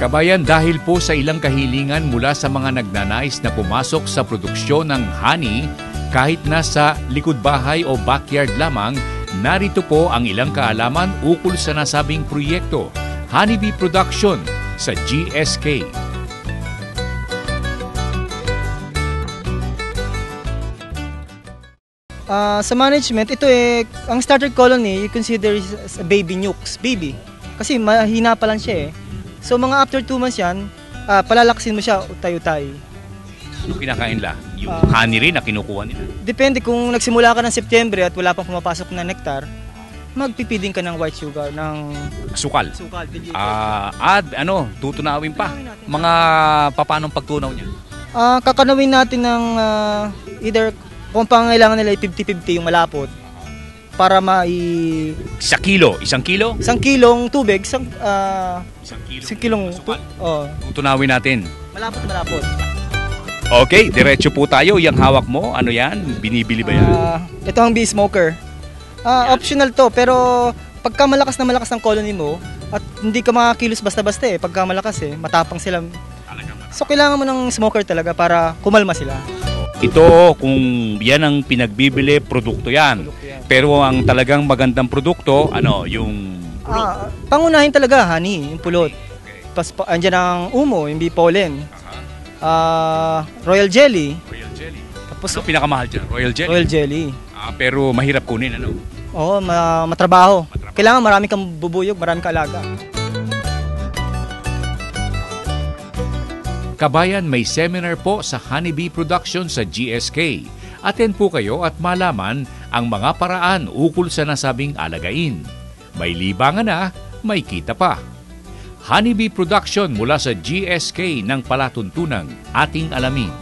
Kabayan, dahil po sa ilang kahilingan mula sa mga nagnanais na pumasok sa produksyon ng honey, kahit nasa likod bahay o backyard lamang, narito po ang ilang kaalaman ukol sa nasabing proyekto, Honeybee Production sa GSK. Sa management, ito ang starter colony, you consider as a baby nukes, baby. Kasi mahina pa lang siya So mga after 2 months yan, palalaksin mo siya utay-utay. Yung kinakain lang, yung honey rin na kinukuha nila? Depende kung nagsimula ka ng September at wala pang pumapasok na nectar, magpipiding ka ng white sugar, ng sukal. Tutunawin pa. Mga papanong pagtunaw niya? Kakanawin natin ng either kung pangailangan nila 50-50 yung malapot para Isang kilo? Isang kilong tubig, isang kilong sukal. Tutunawin natin. Malapot. Okay, diretso po tayo. Yung hawak mo, ano yan? Binibili ba yan? Ito ang bee smoker. Optional to, pero pagka malakas na malakas ang colony mo at hindi ka makakilos basta-basta pagka malakas matapang sila. So kailangan mo ng smoker talaga para kumalma sila. Ito, kung yan ang pinagbibili, produkto yan. Pero ang talagang magandang produkto, yung pulot? Pangunahin talaga, honey, yung pulot. Tapos andyan ang umo, yung bee pollen. Royal jelly. Tapos pinakamahal dyan? Royal jelly? Royal jelly. Pero mahirap kunin, Oo, matrabaho. Kailangan marami kang bubuyog, marami kang alaga. Kabayan, may seminar po sa Honeybee Production sa GSK. Attend po kayo at malaman ang mga paraan ukol sa nasabing alagain. May libangan na, may kita pa. Honeybee Production mula sa GSK ng palatuntunang ating alamin.